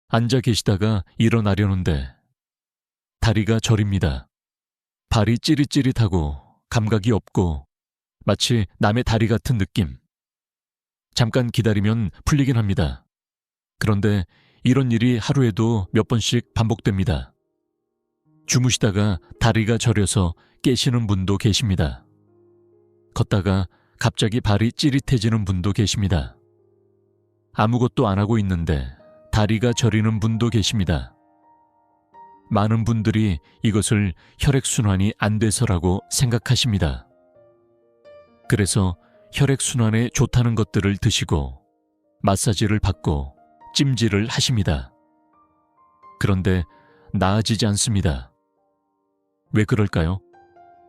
앉아 계시다가 일어나려는데 다리가 저립니다. 발이 찌릿찌릿하고 감각이 없고 마치 남의 다리 같은 느낌. 잠깐 기다리면 풀리긴 합니다. 그런데 이런 일이 하루에도 몇 번씩 반복됩니다. 주무시다가 다리가 저려서 깨시는 분도 계십니다. 걷다가 갑자기 발이 찌릿해지는 분도 계십니다. 아무것도 안 하고 있는데 다리가 저리는 분도 계십니다. 많은 분들이 이것을 혈액순환이 안 돼서라고 생각하십니다. 그래서 혈액순환에 좋다는 것들을 드시고 마사지를 받고 찜질을 하십니다. 그런데 나아지지 않습니다. 왜 그럴까요?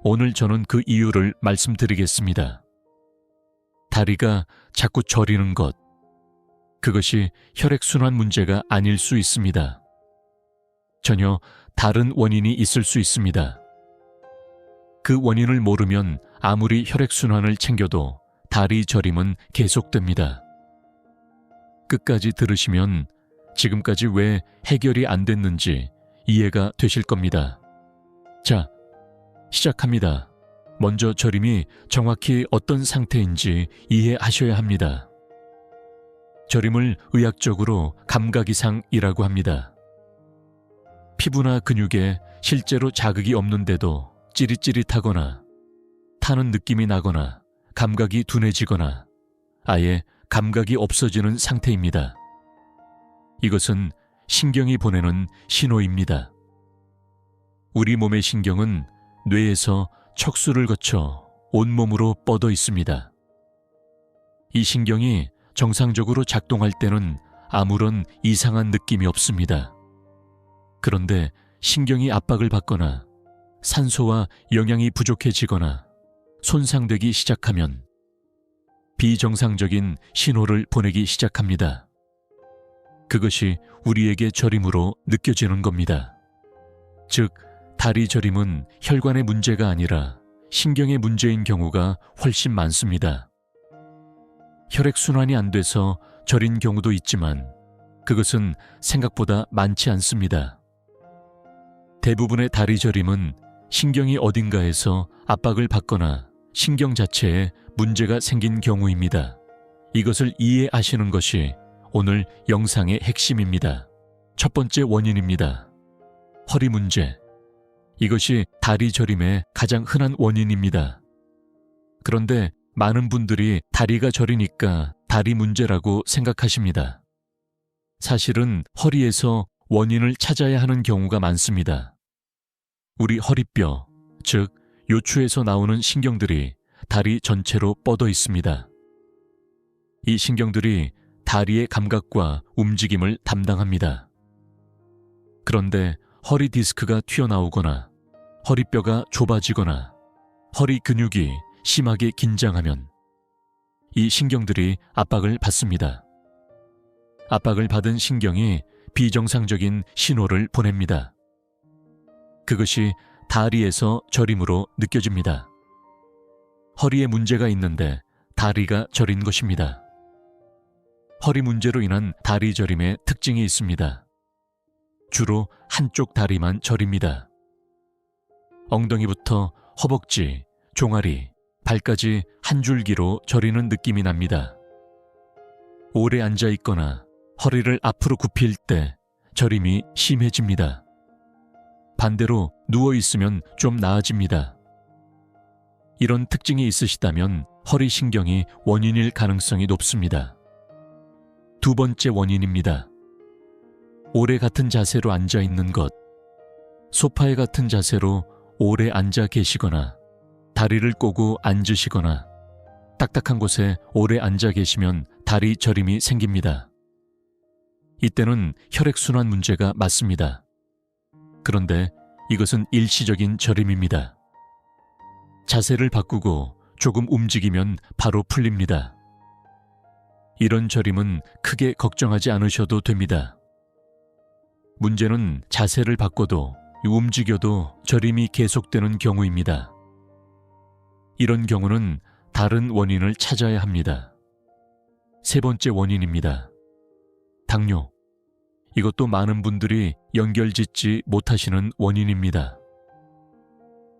오늘 저는 그 이유를 말씀드리겠습니다. 다리가 자꾸 저리는 것, 그것이 혈액순환 문제가 아닐 수 있습니다. 전혀 다른 원인이 있을 수 있습니다. 그 원인을 모르면 아무리 혈액순환을 챙겨도 다리 저림은 계속됩니다. 끝까지 들으시면 지금까지 왜 해결이 안 됐는지 이해가 되실 겁니다. 자, 시작합니다. 먼저 저림이 정확히 어떤 상태인지 이해하셔야 합니다. 저림을 의학적으로 감각이상이라고 합니다. 피부나 근육에 실제로 자극이 없는데도 찌릿찌릿하거나 타는 느낌이 나거나 감각이 둔해지거나 아예 감각이 없어지는 상태입니다. 이것은 신경이 보내는 신호입니다. 우리 몸의 신경은 뇌에서 척수를 거쳐 온몸으로 뻗어 있습니다. 이 신경이 정상적으로 작동할 때는 아무런 이상한 느낌이 없습니다. 그런데 신경이 압박을 받거나 산소와 영양이 부족해지거나 손상되기 시작하면 비정상적인 신호를 보내기 시작합니다. 그것이 우리에게 저림으로 느껴지는 겁니다. 즉, 다리 저림은 혈관의 문제가 아니라 신경의 문제인 경우가 훨씬 많습니다. 혈액순환이 안 돼서 저린 경우도 있지만 그것은 생각보다 많지 않습니다. 대부분의 다리 저림은 신경이 어딘가에서 압박을 받거나 신경 자체에 문제가 생긴 경우입니다. 이것을 이해하시는 것이 오늘 영상의 핵심입니다. 첫 번째 원인입니다. 허리 문제. 이것이 다리 저림의 가장 흔한 원인입니다. 그런데 많은 분들이 다리가 저리니까 다리 문제라고 생각하십니다. 사실은 허리에서 원인을 찾아야 하는 경우가 많습니다. 우리 허리뼈, 즉 요추에서 나오는 신경들이 다리 전체로 뻗어 있습니다. 이 신경들이 다리의 감각과 움직임을 담당합니다. 그런데 허리 디스크가 튀어나오거나 허리뼈가 좁아지거나 허리 근육이 심하게 긴장하면 이 신경들이 압박을 받습니다. 압박을 받은 신경이 비정상적인 신호를 보냅니다. 그것이 다리에서 저림으로 느껴집니다. 허리에 문제가 있는데 다리가 저린 것입니다. 허리 문제로 인한 다리 저림의 특징이 있습니다. 주로 한쪽 다리만 저립니다. 엉덩이부터 허벅지, 종아리, 발까지 한 줄기로 저리는 느낌이 납니다. 오래 앉아 있거나 허리를 앞으로 굽힐 때 저림이 심해집니다. 반대로 누워 있으면 좀 나아집니다. 이런 특징이 있으시다면 허리 신경이 원인일 가능성이 높습니다. 두 번째 원인입니다. 오래 같은 자세로 앉아 있는 것. 소파에 같은 자세로 오래 앉아 계시거나 다리를 꼬고 앉으시거나 딱딱한 곳에 오래 앉아 계시면 다리 저림이 생깁니다. 이때는 혈액순환 문제가 맞습니다. 그런데 이것은 일시적인 저림입니다. 자세를 바꾸고 조금 움직이면 바로 풀립니다. 이런 저림은 크게 걱정하지 않으셔도 됩니다. 문제는 자세를 바꿔도 움직여도 저림이 계속되는 경우입니다. 이런 경우는 다른 원인을 찾아야 합니다. 세 번째 원인입니다. 당뇨. 이것도 많은 분들이 연결짓지 못하시는 원인입니다.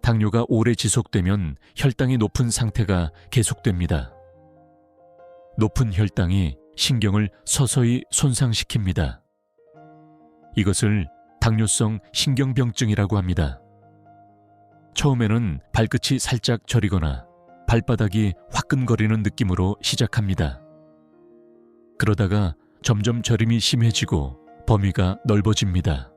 당뇨가 오래 지속되면 혈당이 높은 상태가 계속됩니다. 높은 혈당이 신경을 서서히 손상시킵니다. 이것을 당뇨성 신경병증이라고 합니다. 처음에는 발끝이 살짝 저리거나 발바닥이 화끈거리는 느낌으로 시작합니다. 그러다가 점점 저림이 심해지고 범위가 넓어집니다.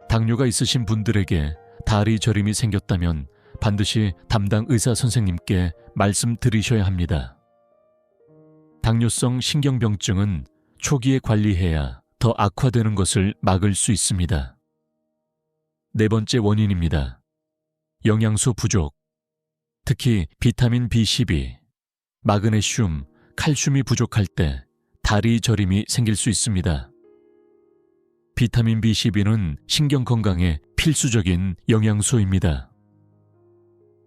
당뇨가 있으신 분들에게 다리 저림이 생겼다면 반드시 담당 의사 선생님께 말씀드리셔야 합니다. 당뇨성 신경병증은 초기에 관리해야 더 악화되는 것을 막을 수 있습니다. 네 번째 원인입니다. 영양소 부족. 특히 비타민 B12, 마그네슘, 칼슘이 부족할 때 다리 저림이 생길 수 있습니다. 비타민 B12는 신경 건강에 필수적인 영양소입니다.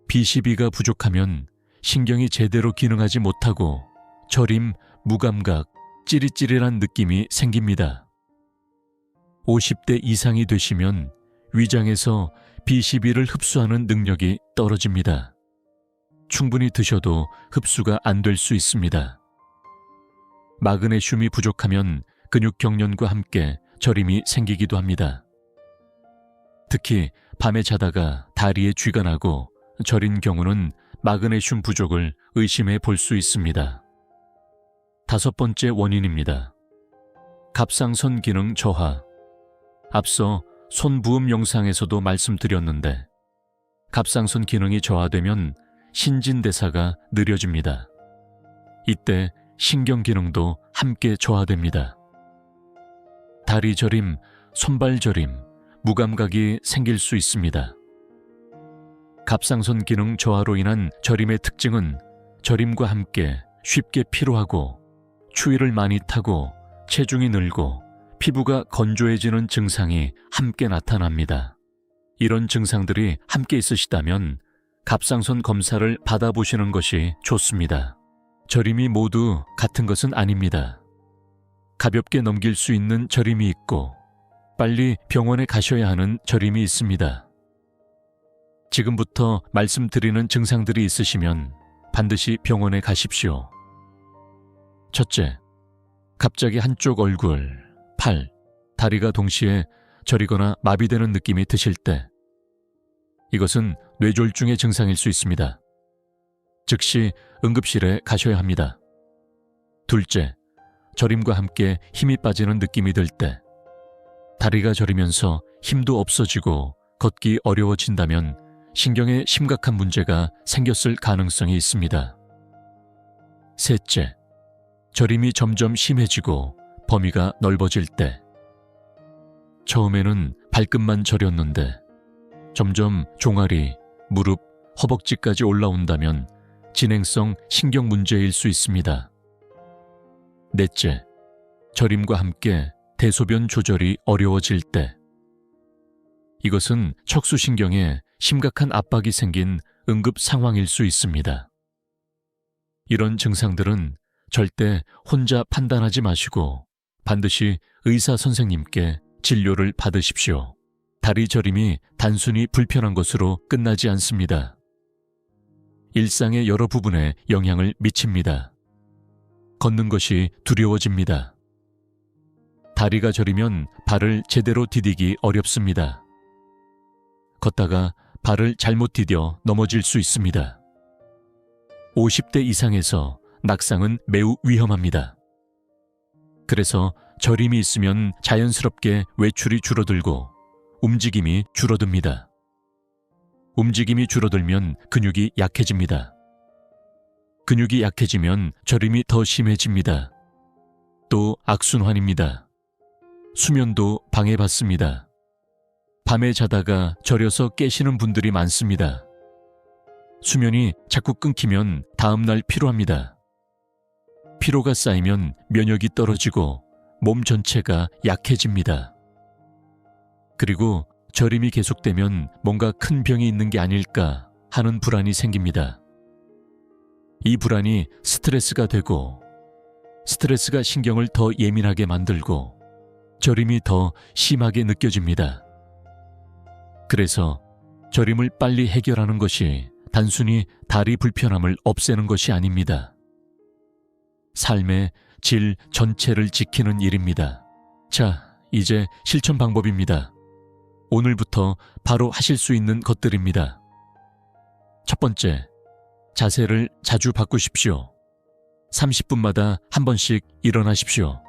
B12가 부족하면 신경이 제대로 기능하지 못하고 저림, 무감각, 찌릿찌릿한 느낌이 생깁니다. 50대 이상이 되시면 위장에서 B12를 흡수하는 능력이 떨어집니다. 충분히 드셔도 흡수가 안 될 수 있습니다. 마그네슘이 부족하면 근육 경련과 함께 저림이 생기기도 합니다. 특히 밤에 자다가 다리에 쥐가 나고 저린 경우는 마그네슘 부족을 의심해 볼 수 있습니다. 다섯 번째 원인입니다. 갑상선 기능 저하. 앞서 손부음 영상에서도 말씀드렸는데 갑상선 기능이 저하되면 신진대사가 느려집니다. 이때 신경 기능도 함께 저하됩니다. 다리 저림, 손발 저림, 무감각이 생길 수 있습니다. 갑상선 기능 저하로 인한 저림의 특징은 저림과 함께 쉽게 피로하고 추위를 많이 타고 체중이 늘고 피부가 건조해지는 증상이 함께 나타납니다. 이런 증상들이 함께 있으시다면 갑상선 검사를 받아보시는 것이 좋습니다. 저림이 모두 같은 것은 아닙니다. 가볍게 넘길 수 있는 저림이 있고 빨리 병원에 가셔야 하는 저림이 있습니다. 지금부터 말씀드리는 증상들이 있으시면 반드시 병원에 가십시오. 첫째, 갑자기 한쪽 얼굴, 팔, 다리가 동시에 저리거나 마비되는 느낌이 드실 때 이것은 뇌졸중의 증상일 수 있습니다. 즉시 응급실에 가셔야 합니다. 둘째, 저림과 함께 힘이 빠지는 느낌이 들 때 다리가 저리면서 힘도 없어지고 걷기 어려워진다면 신경에 심각한 문제가 생겼을 가능성이 있습니다. 셋째, 저림이 점점 심해지고 범위가 넓어질 때 처음에는 발끝만 저렸는데 점점 종아리, 무릎, 허벅지까지 올라온다면 진행성 신경 문제일 수 있습니다. 넷째, 저림과 함께 대소변 조절이 어려워질 때 이것은 척수신경에 심각한 압박이 생긴 응급 상황일 수 있습니다. 이런 증상들은 절대 혼자 판단하지 마시고 반드시 의사 선생님께 진료를 받으십시오. 다리 저림이 단순히 불편한 것으로 끝나지 않습니다. 일상의 여러 부분에 영향을 미칩니다. 걷는 것이 두려워집니다. 다리가 저리면 발을 제대로 디디기 어렵습니다. 걷다가 발을 잘못 디뎌 넘어질 수 있습니다. 50대 이상에서 낙상은 매우 위험합니다. 그래서 저림이 있으면 자연스럽게 외출이 줄어들고 움직임이 줄어듭니다. 움직임이 줄어들면 근육이 약해집니다. 근육이 약해지면 저림이 더 심해집니다. 또 악순환입니다. 수면도 방해받습니다. 밤에 자다가 저려서 깨시는 분들이 많습니다. 수면이 자꾸 끊기면 다음날 피로합니다. 피로가 쌓이면 면역이 떨어지고 몸 전체가 약해집니다. 그리고 저림이 계속되면 뭔가 큰 병이 있는 게 아닐까 하는 불안이 생깁니다. 이 불안이 스트레스가 되고 스트레스가 신경을 더 예민하게 만들고 저림이 더 심하게 느껴집니다. 그래서 저림을 빨리 해결하는 것이 단순히 다리 불편함을 없애는 것이 아닙니다. 삶의 질 전체를 지키는 일입니다. 자, 이제 실천 방법입니다. 오늘부터 바로 하실 수 있는 것들입니다. 첫 번째, 자세를 자주 바꾸십시오. 30분마다 한 번씩 일어나십시오.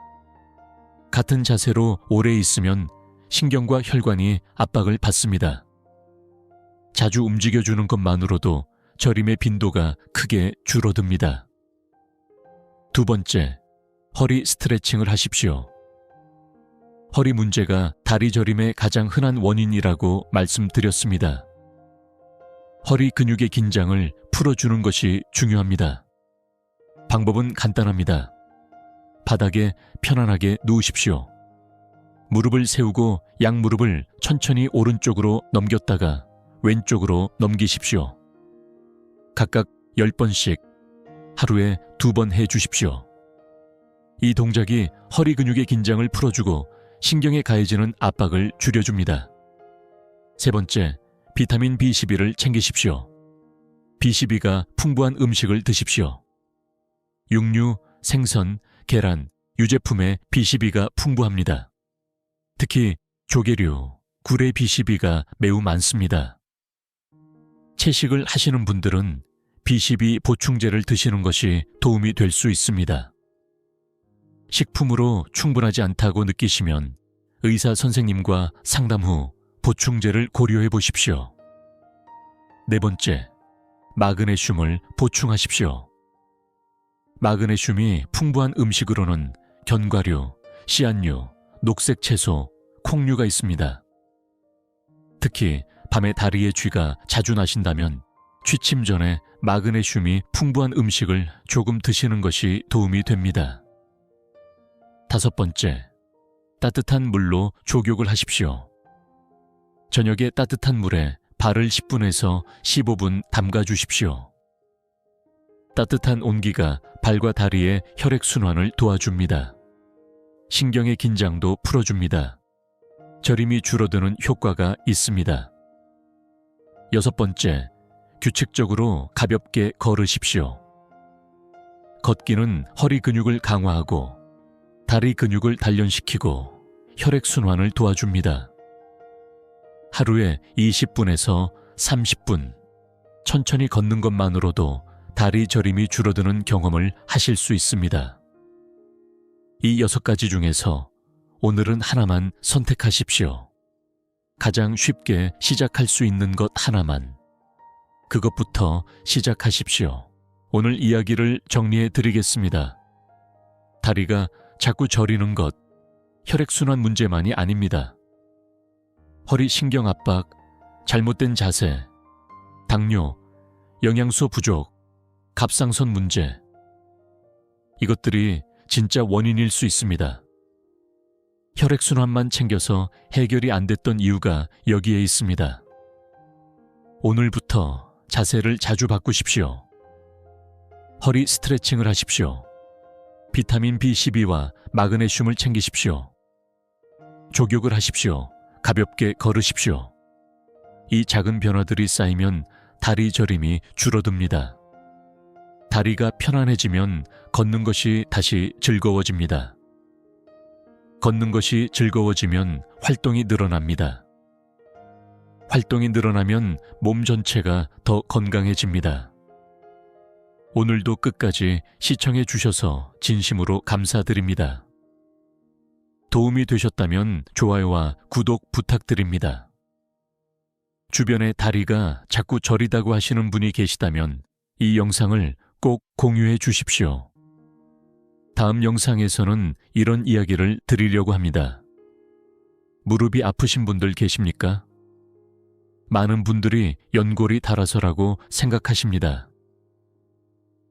같은 자세로 오래 있으면 신경과 혈관이 압박을 받습니다. 자주 움직여주는 것만으로도 저림의 빈도가 크게 줄어듭니다. 두 번째, 허리 스트레칭을 하십시오. 허리 문제가 다리 저림의 가장 흔한 원인이라고 말씀드렸습니다. 허리 근육의 긴장을 풀어주는 것이 중요합니다. 방법은 간단합니다. 바닥에 편안하게 누우십시오. 무릎을 세우고 양무릎을 천천히 오른쪽으로 넘겼다가 왼쪽으로 넘기십시오. 각각 10번씩 하루에 2번 해주십시오. 이 동작이 허리 근육의 긴장을 풀어주고 신경에 가해지는 압박을 줄여줍니다. 세 번째, 비타민 B12를 챙기십시오. B12가 풍부한 음식을 드십시오. 육류, 생선, 계란, 유제품에 B12가 풍부합니다. 특히 조개류, 굴의 B12가 매우 많습니다. 채식을 하시는 분들은 B12 보충제를 드시는 것이 도움이 될 수 있습니다. 식품으로 충분하지 않다고 느끼시면 의사 선생님과 상담 후 보충제를 고려해 보십시오. 네 번째, 마그네슘을 보충하십시오. 마그네슘이 풍부한 음식으로는 견과류, 씨앗류, 녹색 채소, 콩류가 있습니다. 특히 밤에 다리에 쥐가 자주 나신다면 취침 전에 마그네슘이 풍부한 음식을 조금 드시는 것이 도움이 됩니다. 다섯 번째, 따뜻한 물로 족욕을 하십시오. 저녁에 따뜻한 물에 발을 10분에서 15분 담가 주십시오. 따뜻한 온기가 발과 다리의 혈액순환을 도와줍니다. 신경의 긴장도 풀어줍니다. 저림이 줄어드는 효과가 있습니다. 여섯 번째, 규칙적으로 가볍게 걸으십시오. 걷기는 허리 근육을 강화하고 다리 근육을 단련시키고 혈액순환을 도와줍니다. 하루에 20분에서 30분 천천히 걷는 것만으로도 다리 저림이 줄어드는 경험을 하실 수 있습니다. 이 6가지 중에서 오늘은 하나만 선택하십시오. 가장 쉽게 시작할 수 있는 것 하나만. 그것부터 시작하십시오. 오늘 이야기를 정리해 드리겠습니다. 다리가 자꾸 저리는 것, 혈액순환 문제만이 아닙니다. 허리 신경 압박, 잘못된 자세, 당뇨, 영양소 부족, 갑상선 문제. 이것들이 진짜 원인일 수 있습니다. 혈액순환만 챙겨서 해결이 안 됐던 이유가 여기에 있습니다. 오늘부터 자세를 자주 바꾸십시오. 허리 스트레칭을 하십시오. 비타민 B12와 마그네슘을 챙기십시오. 족욕을 하십시오. 가볍게 걸으십시오. 이 작은 변화들이 쌓이면 다리 저림이 줄어듭니다. 다리가 편안해지면 걷는 것이 다시 즐거워집니다. 걷는 것이 즐거워지면 활동이 늘어납니다. 활동이 늘어나면 몸 전체가 더 건강해집니다. 오늘도 끝까지 시청해 주셔서 진심으로 감사드립니다. 도움이 되셨다면 좋아요와 구독 부탁드립니다. 주변에 다리가 자꾸 저리다고 하시는 분이 계시다면 이 영상을 꼭 공유해 주십시오. 다음 영상에서는 이런 이야기를 드리려고 합니다. 무릎이 아프신 분들 계십니까? 많은 분들이 연골이 닳아서라고 생각하십니다.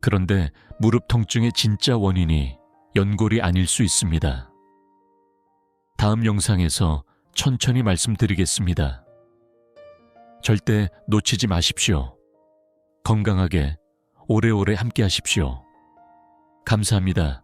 그런데 무릎 통증의 진짜 원인이 연골이 아닐 수 있습니다. 다음 영상에서 천천히 말씀드리겠습니다. 절대 놓치지 마십시오. 건강하게 오래오래 함께 하십시오. 감사합니다.